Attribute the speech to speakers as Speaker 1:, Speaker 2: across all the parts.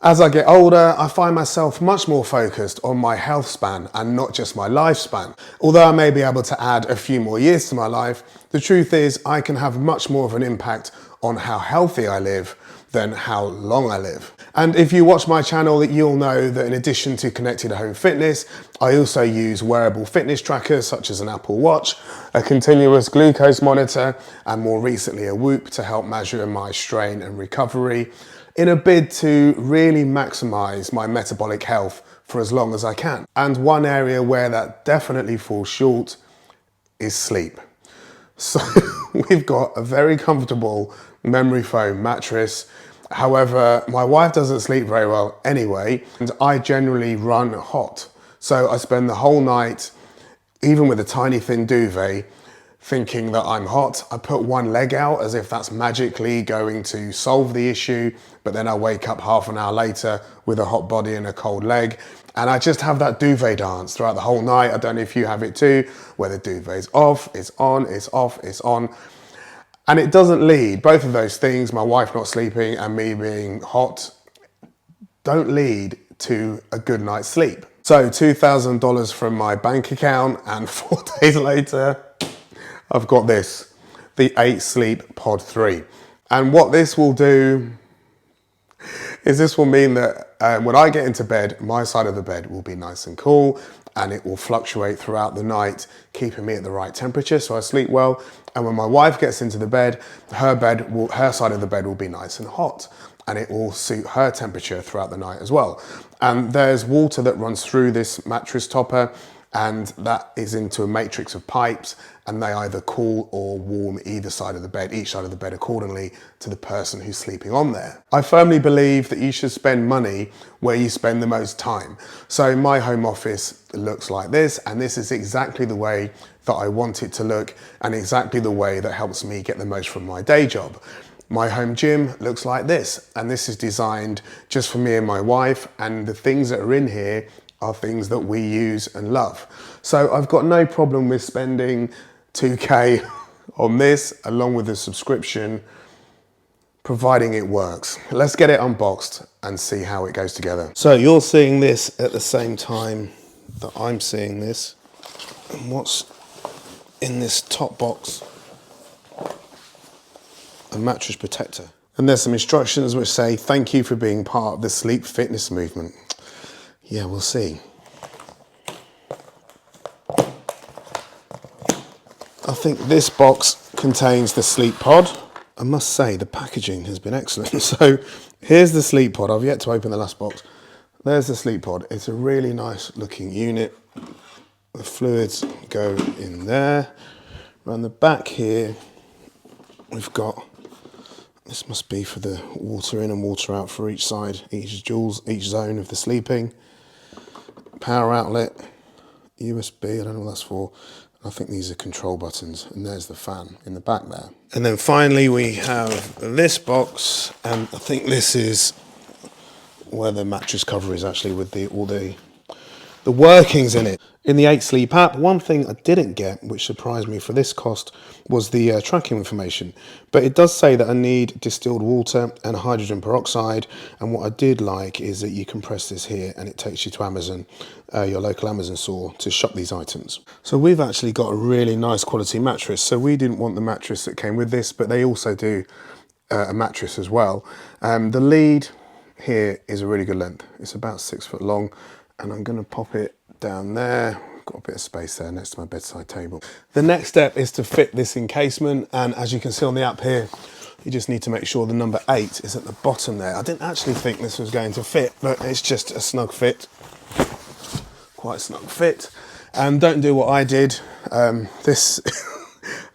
Speaker 1: As I get older, I find myself much more focused on my health span and not just my lifespan. Although I may be able to add a few more years to my life, the truth is I can have much more of an impact on how healthy I live than how long I live. And if you watch my channel, you'll know that in addition to connected home fitness, I also use wearable fitness trackers such as an Apple Watch, a continuous glucose monitor, and more recently a Whoop to help measure my strain and recovery, in a bid to really maximize my metabolic health for as long as I can. And one area where that definitely falls short is sleep. So we've got a very comfortable memory foam mattress. However, my wife doesn't sleep very well anyway, and I generally run hot. So I spend the whole night, even with a tiny thin duvet, thinking that I'm hot. I put one leg out as if that's magically going to solve the issue, but then I wake up half an hour later with a hot body and a cold leg. And I just have that duvet dance throughout the whole night. I don't know if you have it too, where the duvet's off, it's on, it's off, it's on. And it doesn't lead, both of those things, my wife not sleeping and me being hot, don't lead to a good night's sleep. So $2,000 from my bank account, and 4 days later, I've got this, the 8 Sleep Pod 3. And what this will do is this will mean that when I get into bed, my side of the bed will be nice and cool, and it will fluctuate throughout the night, keeping me at the right temperature so I sleep well. And when my wife gets into the bed, her side of the bed will be nice and hot, and it will suit her temperature throughout the night as well. And there's water that runs through this mattress topper, and that is into a matrix of pipes, and they either cool or warm either side of the bed, each side of the bed accordingly to the person who's sleeping on there. I firmly believe that you should spend money where you spend the most time. So my home office looks like this, and this is exactly the way that I want it to look, and exactly the way that helps me get the most from my day job. My home gym looks like this, and this is designed just for me and my wife, and the things that are in here are things that we use and love. So I've got no problem with spending 2K on this, along with the subscription, providing it works. Let's get it unboxed and see how it goes together. So you're seeing this at the same time that I'm seeing this. And what's in this top box? A mattress protector. And there's some instructions which say, thank you for being part of the sleep fitness movement. Yeah, we'll see. I think this box contains the sleep pod. I must say the packaging has been excellent. So here's the sleep pod. I've yet to open the last box. There's the sleep pod. It's a really nice looking unit. The fluids go in there. Around the back here, we've got, this must be for the water in and water out for each side, each zone of the sleeping. Power outlet, USB, I don't know what that's for. I think these are control buttons, and there's the fan in the back there. And then finally we have this box, and I think this is where the mattress cover is actually, with all the workings in it. In the 8 Sleep app, one thing I didn't get, which surprised me for this cost, was the tracking information. But it does say that I need distilled water and hydrogen peroxide. And what I did like is that you can press this here and it takes you to Amazon, your local Amazon store, to shop these items. So we've actually got a really nice quality mattress. So we didn't want the mattress that came with this, but they also do a mattress as well. The lead here is a really good length. It's about 6 foot long, and I'm going to pop it down there. Got a bit of space there next to my bedside table. The next step is to fit this encasement, and as you can see on the app here, you just need to make sure the number 8 is at the bottom there. I didn't actually think this was going to fit, but it's just a snug fit. Quite a snug fit. And don't do what I did. This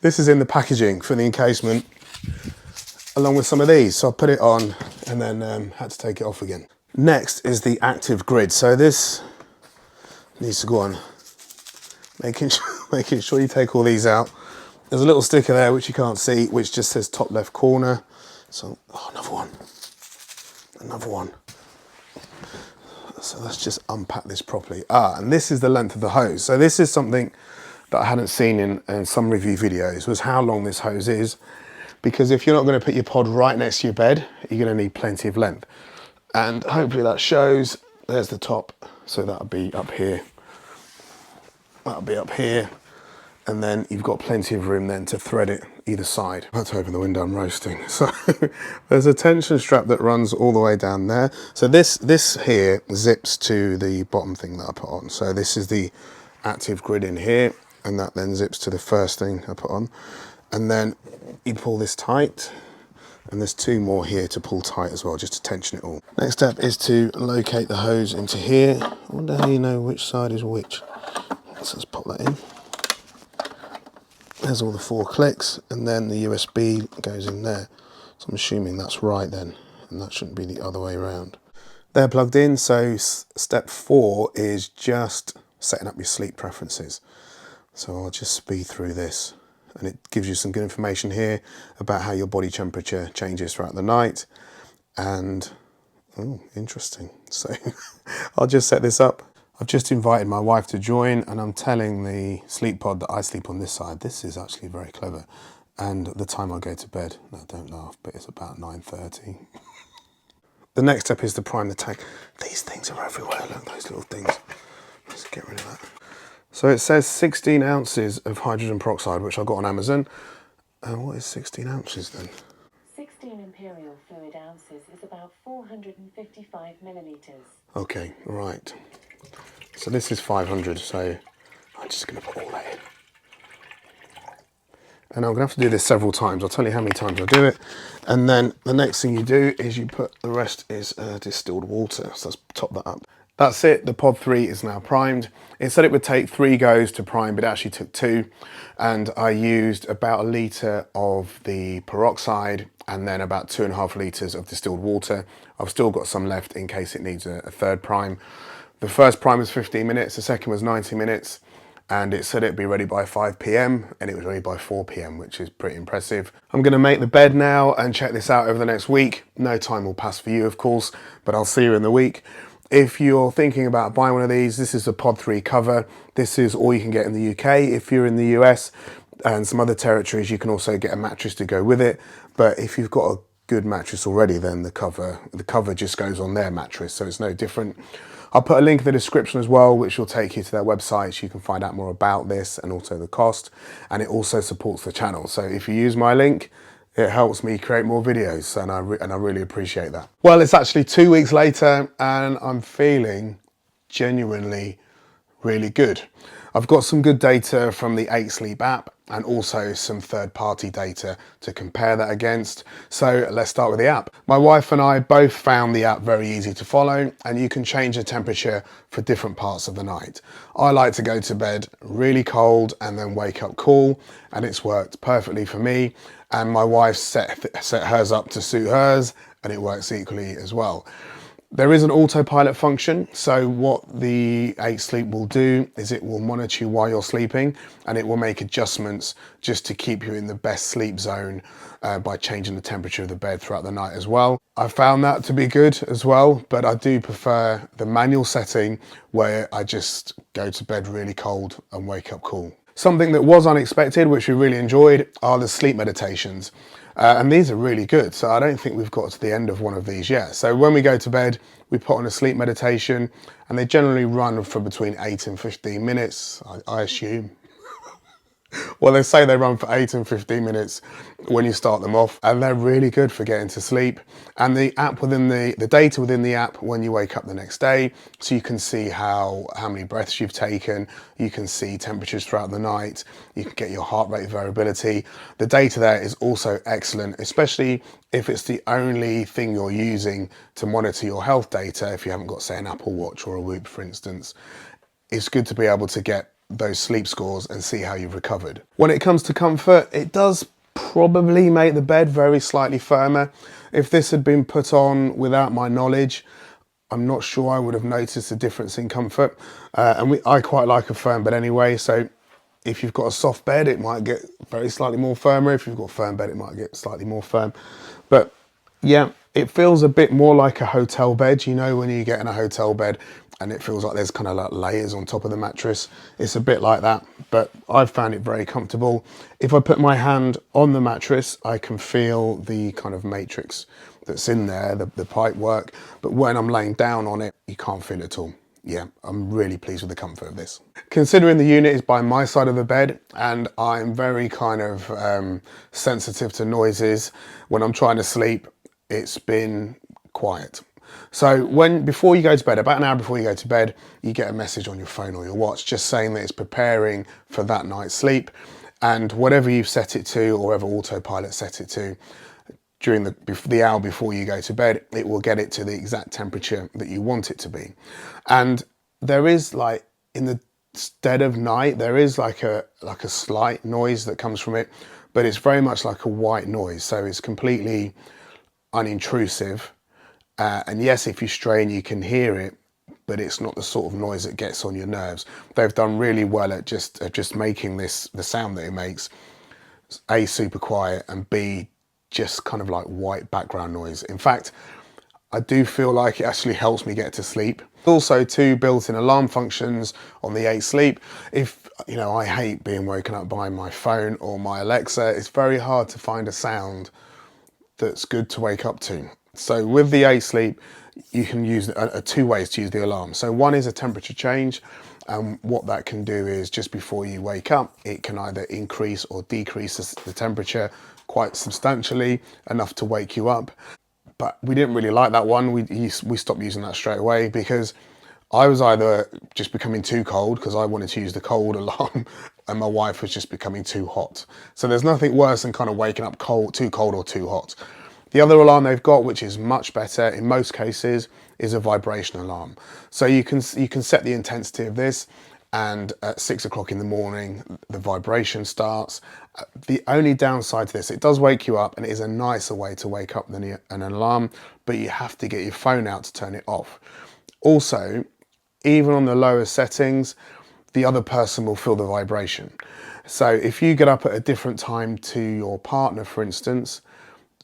Speaker 1: is in the packaging for the encasement, along with some of these. So I put it on and then had to take it off again. Next is the active grid. So this needs to go on. Making sure you take all these out. There's a little sticker there which you can't see, which just says top left corner. So, oh, another one. So let's just unpack this properly. And this is the length of the hose. So this is something that I hadn't seen in some review videos, was how long this hose is. Because if you're not going to put your pod right next to your bed, you're going to need plenty of length. And hopefully that shows. There's the top, so that'll be up here. That'll be up here. And then you've got plenty of room then to thread it either side. I had to open the window, I'm roasting. So there's a tension strap that runs all the way down there. So this here zips to the bottom thing that I put on. So this is the active grid in here, and that then zips to the first thing I put on. And then you pull this tight, and there's two more here to pull tight as well, just to tension it all. Next step is to locate the hose into here. I wonder how you know which side is which. So let's pop that in. There's all the 4 clicks, and then the USB goes in there. So I'm assuming that's right then, and that shouldn't be the other way around. They're plugged in, so step 4 is just setting up your sleep preferences. So I'll just speed through this, and it gives you some good information here about how your body temperature changes throughout the night. And, oh, interesting. So I'll just set this up. I've just invited my wife to join, and I'm telling the sleep pod that I sleep on this side. This is actually very clever. And the time I go to bed, no, don't laugh, but it's about 9:30. The next step is to prime the tank. These things are everywhere, look, those little things. Let's get rid of that. So it says 16 ounces of hydrogen peroxide, which I got on Amazon. What is 16 ounces then?
Speaker 2: 16 imperial fluid ounces is about 455 millilitres.
Speaker 1: Okay, right. So this is 500, so I'm just going to put all that in. And I'm going to have to do this several times. I'll tell you how many times I do it. And then the next thing you do is you put, the rest is distilled water. So let's top that up. That's it, the Pod 3 is now primed. It said it would take 3 goes to prime, but it actually took 2. And I used about 1 litre of the peroxide and then about 2.5 litres of distilled water. I've still got some left in case it needs a third prime. The first prime was 15 minutes, the second was 90 minutes, and it said it'd be ready by 5 PM, and it was ready by 4 PM, which is pretty impressive. I'm gonna make the bed now and check this out over the next week. No time will pass for you, of course, but I'll see you in the week. If you're thinking about buying one of these, this is a Pod 3 cover. This is all you can get in the UK. If you're in the US and some other territories, you can also get a mattress to go with it. But if you've got a good mattress already, then the cover just goes on their mattress, so it's no different. I'll put a link in the description as well, which will take you to their website so you can find out more about this and also the cost. And it also supports the channel. So if you use my link, it helps me create more videos, and I really appreciate that. Well, it's actually 2 weeks later and I'm feeling genuinely really good. I've got some good data from the 8 Sleep app and also some third-party data to compare that against. So let's start with the app. My wife and I both found the app very easy to follow, and you can change the temperature for different parts of the night. I like to go to bed really cold and then wake up cool, and it's worked perfectly for me. And my wife set hers up to suit hers, and it works equally as well. There is an autopilot function, so what the 8 Sleep will do is it will monitor you while you're sleeping, and it will make adjustments just to keep you in the best sleep zone by changing the temperature of the bed throughout the night as well. I found that to be good as well, but I do prefer the manual setting where I just go to bed really cold and wake up cool. Something that was unexpected, which we really enjoyed, are the sleep meditations. And these are really good. So I don't think we've got to the end of one of these yet. So when we go to bed, we put on a sleep meditation, and they generally run for between 8 and 15 minutes, I assume. Well, they say they run for 8 and 15 minutes when you start them off, and they're really good for getting to sleep. And the app within the data within the app when you wake up the next day, so you can see how many breaths you've taken, you can see temperatures throughout the night, you can get your heart rate variability. The data there is also excellent, especially if it's the only thing you're using to monitor your health data. If you haven't got, say, an Apple Watch or a Whoop, for instance, it's good to be able to get those sleep scores and see how you've recovered. When it comes to comfort, it does probably make the bed very slightly firmer. If this had been put on without my knowledge, I'm not sure I would have noticed a difference in comfort. I quite like a firm bed anyway, so if you've got a soft bed, it might get very slightly more firmer. If you've got a firm bed, it might get slightly more firm. But yeah, it feels a bit more like a hotel bed. You know, when you get in a hotel bed and it feels like there's kind of like layers on top of the mattress. It's a bit like that, but I've found it very comfortable. If I put my hand on the mattress, I can feel the kind of matrix that's in there, the pipe work, but when I'm laying down on it, you can't feel it at all. Yeah, I'm really pleased with the comfort of this. Considering the unit is by my side of the bed and I'm very kind of sensitive to noises, when I'm trying to sleep, it's been quiet. So before you go to bed, about an hour before you go to bed, you get a message on your phone or your watch just saying that it's preparing for that night's sleep, and whatever you've set it to or whatever autopilot set it to, during the hour before you go to bed, it will get it to the exact temperature that you want it to be. And there is, like, in the dead of night, there is like a slight noise that comes from it, but it's very much like a white noise. So it's completely unintrusive. And yes, if you strain, you can hear it, but it's not the sort of noise that gets on your nerves. They've done really well at just making the sound that it makes, A, super quiet, and B, just kind of like white background noise. In fact, I do feel like it actually helps me get to sleep. Also, 2 built-in alarm functions on the 8 Sleep. If, you know, I hate being woken up by my phone or my Alexa, it's very hard to find a sound that's good to wake up to. So with the 8 Sleep, you can use 2 ways to use the alarm. So one is a temperature change. What that can do is just before you wake up, it can either increase or decrease the temperature quite substantially, enough to wake you up. But we didn't really like that one. We stopped using that straight away because I was either just becoming too cold because I wanted to use the cold alarm, and my wife was just becoming too hot. So there's nothing worse than kind of waking up too cold or too hot. The other alarm they've got, which is much better in most cases, is a vibration alarm. So you can set the intensity of this, and at 6 o'clock in the morning, the vibration starts. The only downside to this, it does wake you up, and it is a nicer way to wake up than an alarm, but you have to get your phone out to turn it off. Also, even on the lowest settings, the other person will feel the vibration. So if you get up at a different time to your partner, for instance,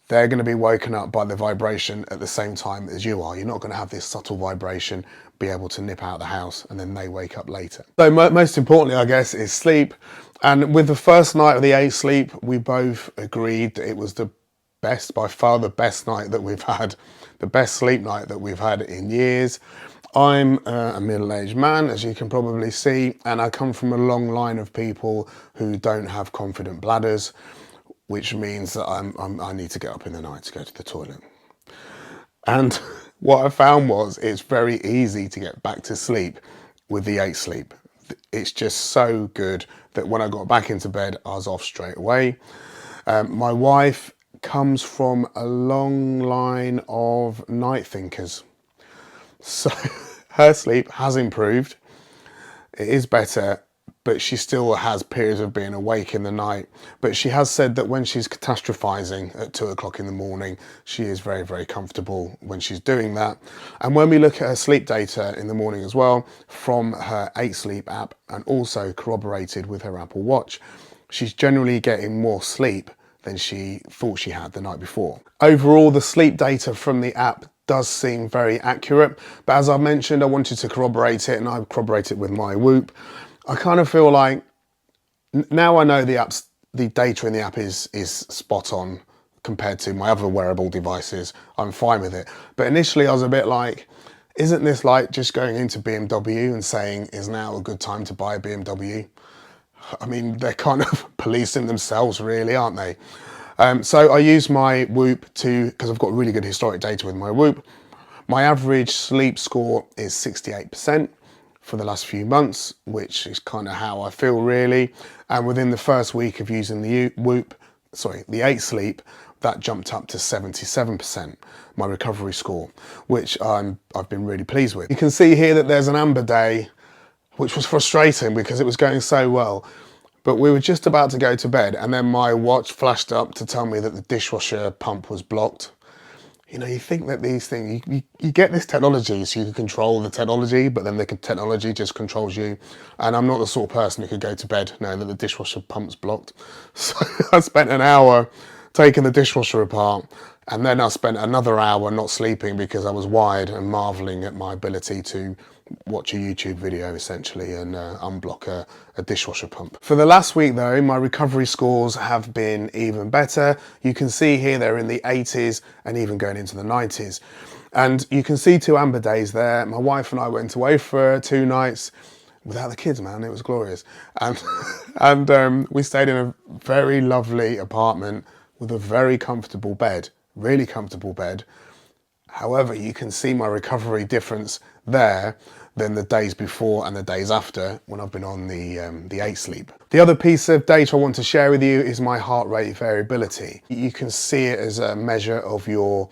Speaker 1: they're going to be woken up by the vibration at the same time as you are. You're not going to have this subtle vibration, be able to nip out the house, and then they wake up later. So most importantly, I guess, is sleep. And with the first night of the 8 Sleep, we both agreed that it was the best, by far the best night that we've had, the best sleep night that we've had in years. I'm a middle-aged man, as you can probably see, and I come from a long line of people who don't have confident bladders, which means that I need to get up in the night to go to the toilet. And what I found was it's very easy to get back to sleep with the 8 Sleep. It's just so good that when I got back into bed, I was off straight away. My wife comes from a long line of night thinkers. So her sleep has improved. It is better, but she still has periods of being awake in the night. But she has said that when she's catastrophizing at 2 o'clock in the morning, she is very, very comfortable when she's doing that. And when we look at her sleep data in the morning as well, from her 8 Sleep app, and also corroborated with her Apple Watch, she's generally getting more sleep than she thought she had the night before. Overall, the sleep data from the app does seem very accurate, but as I mentioned, I wanted to corroborate it, and I corroborate it with my Whoop. I kind of feel like now I know the data in the app is spot on compared to my other wearable devices. I'm fine with it. But initially I was a bit like, isn't this like just going into BMW and saying, is now a good time to buy a BMW? I mean, they're kind of policing themselves really, aren't they? So I use my Whoop because I've got really good historic data with my Whoop. My average sleep score is 68%. For the last few months, which is kind of how I feel really. And within the first week of using the the 8 Sleep, that jumped up to 77%, my recovery score, which I've been really pleased with. You can see here that there's an amber day, which was frustrating because it was going so well. But we were just about to go to bed, and then my watch flashed up to tell me that the dishwasher pump was blocked. You know, you think that these things, you get this technology so you can control the technology, but then the technology just controls you. And I'm not the sort of person who could go to bed knowing that the dishwasher pump's blocked. So I spent an hour taken the dishwasher apart, and then I spent another hour not sleeping because I was wired and marveling at my ability to watch a YouTube video essentially and unblock a dishwasher pump. For the last week though, my recovery scores have been even better. You can see here they're in the 80s and even going into the 90s. And you can see 2 amber days there. My wife and I went away for 2 nights without the kids, man. It was glorious. And we stayed in a very lovely apartment with a very comfortable bed, really comfortable bed. However, you can see my recovery difference there than the days before and the days after when I've been on the 8 sleep. The other piece of data I want to share with you is my heart rate variability. You can see it as a measure of your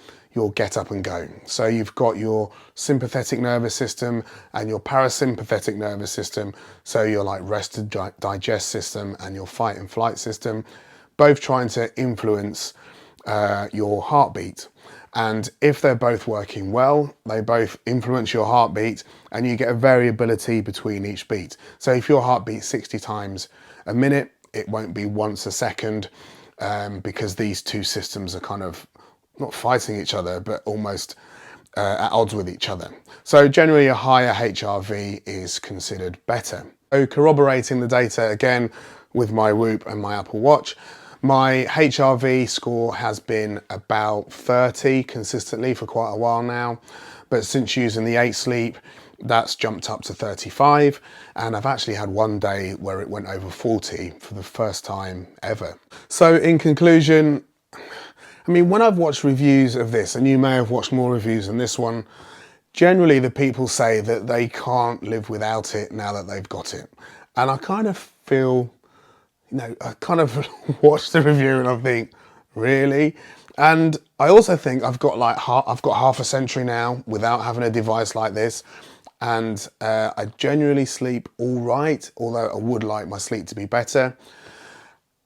Speaker 1: get up and go. So you've got your sympathetic nervous system and your parasympathetic nervous system. So your like rest and digest system and your fight and flight system, both trying to influence your heartbeat. And if they're both working well, they both influence your heartbeat and you get a variability between each beat. So if your heart beats 60 times a minute, it won't be once a second because these two systems are kind of not fighting each other, but almost at odds with each other. So generally a higher HRV is considered better. So corroborating the data again with my Whoop and my Apple Watch, my HRV score has been about 30 consistently for quite a while now, but since using the 8 sleep, that's jumped up to 35, and I've actually had one day where it went over 40 for the first time ever. So in conclusion, I mean, when I've watched reviews of this, and you may have watched more reviews than this one, generally the people say that they can't live without it now that they've got it. And I kind of feel, you know, I kind of watch the review and I think, really? And I also think I've got half a century now without having a device like this. And I genuinely sleep all right, although I would like my sleep to be better.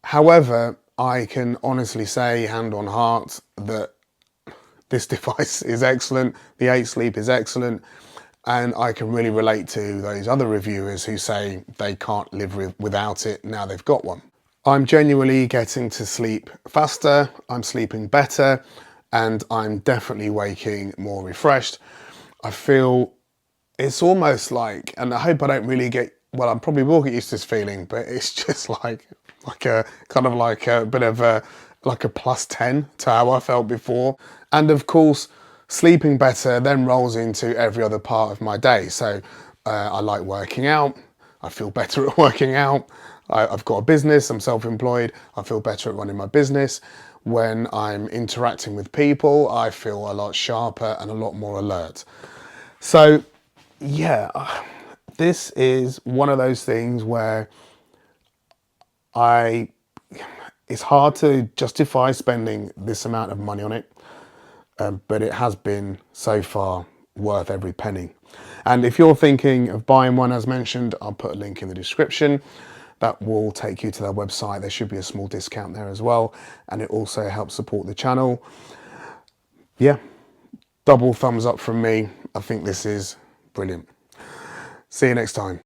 Speaker 1: However, I can honestly say, hand on heart, that this device is excellent. The 8 sleep is excellent. And I can really relate to those other reviewers who say they can't live without it now they've got one. I'm genuinely getting to sleep faster, I'm sleeping better, and I'm definitely waking more refreshed. I feel it's almost like, and I hope I don't really get, well, I probably will get used to this feeling, but it's just like a kind of like a bit of a plus 10 to how I felt before. And of course, sleeping better then rolls into every other part of my day. So I like working out. I feel better at working out. I've got a business, I'm self-employed. I feel better at running my business. When I'm interacting with people, I feel a lot sharper and a lot more alert. So yeah, this is one of those things where it's hard to justify spending this amount of money on it, but it has been so far worth every penny. And if you're thinking of buying one, as mentioned, I'll put a link in the description. That will take you to their website. There should be a small discount there as well. And it also helps support the channel. Yeah, double thumbs up from me. I think this is brilliant. See you next time.